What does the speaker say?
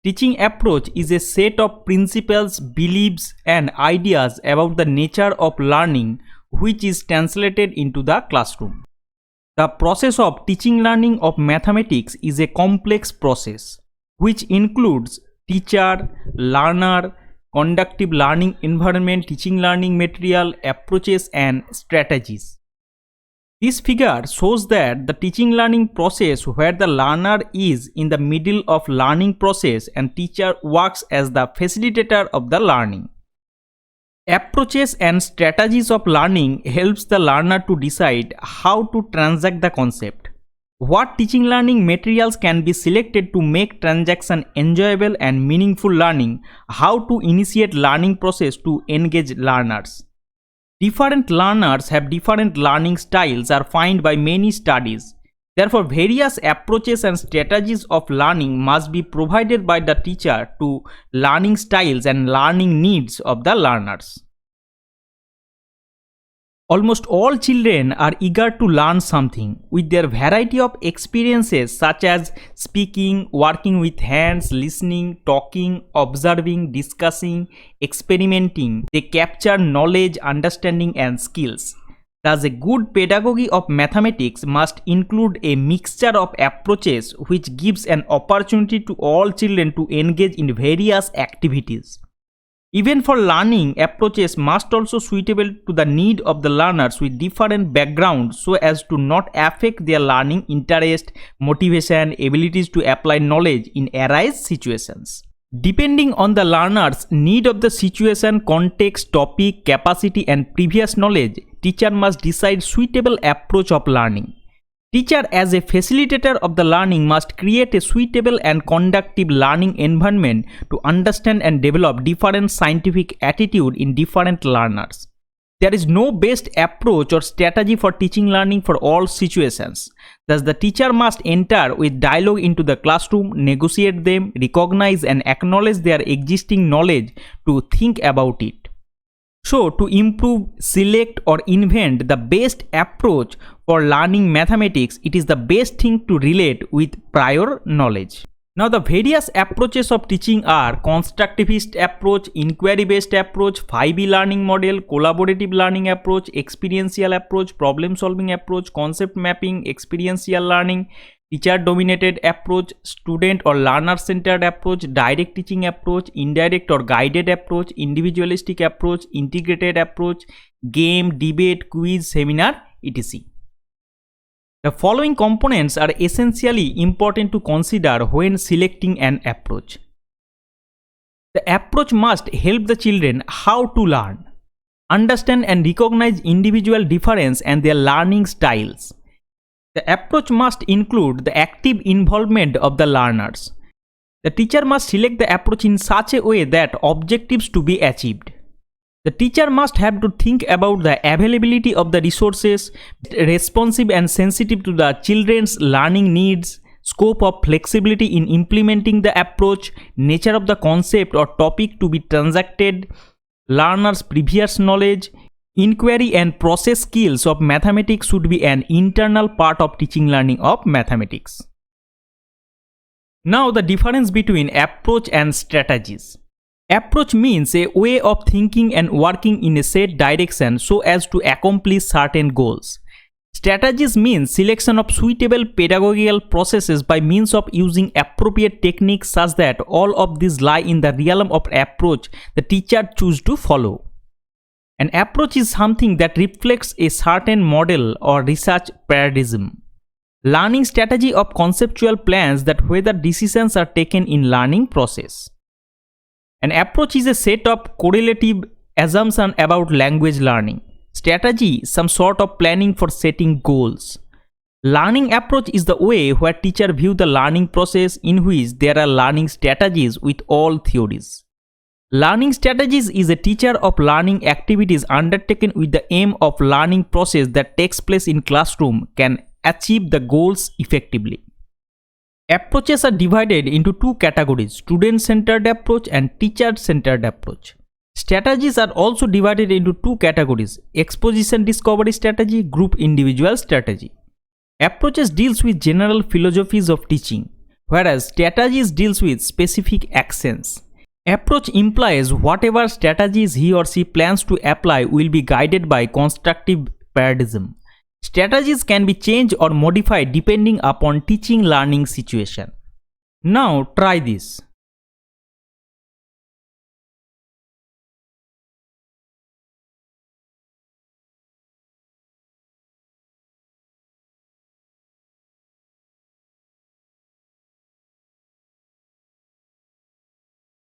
Teaching approach is a set of principles, beliefs, and ideas about the nature of learning which is translated into the classroom. The process of teaching learning of mathematics is a complex process which includes teacher, learner, conductive learning environment, teaching learning material, approaches, and strategies. This figure shows that the teaching learning process where the learner is in the middle of learning process and teacher works as the facilitator of the learning. Approaches and strategies of learning helps the learner to decide how to transact the concept. What teaching learning materials can be selected to make transaction enjoyable and meaningful learning, how to initiate learning process to engage learners. Different learners have different learning styles are found by many studies. Therefore, various approaches and strategies of learning must be provided by the teacher to learning styles and learning needs of the learners. Almost all children are eager to learn something. With their variety of experiences such as speaking, working with hands, listening, talking, observing, discussing, experimenting, they capture knowledge, understanding, and skills. Thus, a good pedagogy of mathematics must include a mixture of approaches which gives an opportunity to all children to engage in various activities. Even for learning, approaches must also suitable to the need of the learners with different backgrounds so as to not affect their learning interest, motivation, abilities to apply knowledge in arise situations. Depending on the learner's need of the situation, context, topic, capacity, and previous knowledge, teacher must decide suitable approach of learning. Teacher as a facilitator of the learning must create a suitable and conductive learning environment to understand and develop different scientific attitude in different learners. There is no best approach or strategy for teaching learning for all situations. Thus, the teacher must enter with dialogue into the classroom, negotiate them, recognize and acknowledge their existing knowledge to think about it. So, to improve, select or invent the best approach for learning mathematics, it is the best thing to relate with prior knowledge. Now, the various approaches of teaching are constructivist approach, inquiry-based approach, 5E learning model, collaborative learning approach, experiential approach, problem-solving approach, concept mapping, experiential learning, teacher-dominated approach, student or learner-centered approach, direct teaching approach, indirect or guided approach, individualistic approach, integrated approach, game, debate, quiz, seminar, etc. The following components are essentially important to consider when selecting an approach. The approach must help the children how to learn, understand and recognize individual difference and their learning styles. The approach must include the active involvement of the learners. The teacher must select the approach in such a way that objectives to be achieved. The teacher must have to think about the availability of the resources, responsive and sensitive to the children's learning needs, scope of flexibility in implementing the approach, nature of the concept or topic to be transacted, learners' previous knowledge. Inquiry and process skills of mathematics should be an internal part of teaching learning of mathematics. Now, the difference between approach and strategies. Approach means a way of thinking and working in a set direction so as to accomplish certain goals. Strategies means selection of suitable pedagogical processes by means of using appropriate techniques such that all of these lie in the realm of approach the teacher chooses to follow. An approach is something that reflects a certain model or research paradigm. Learning strategy of conceptual plans that whether decisions are taken in learning process. An approach is a set of correlative assumptions about language learning. Strategy, some sort of planning for setting goals. Learning approach is the way where teacher view the learning process in which there are learning strategies with all theories. Learning strategies is a teacher of learning activities undertaken with the aim of learning process that takes place in classroom can achieve the goals effectively. Approaches are divided into two categories, student-centered approach and teacher-centered approach. Strategies are also divided into two categories, exposition discovery strategy, group individual strategy. Approaches deals with general philosophies of teaching. whereas strategies deals with specific actions. Approach implies whatever strategies he or she plans to apply will be guided by constructive paradigm. Strategies can be changed or modified depending upon teaching learning situation. Now try this.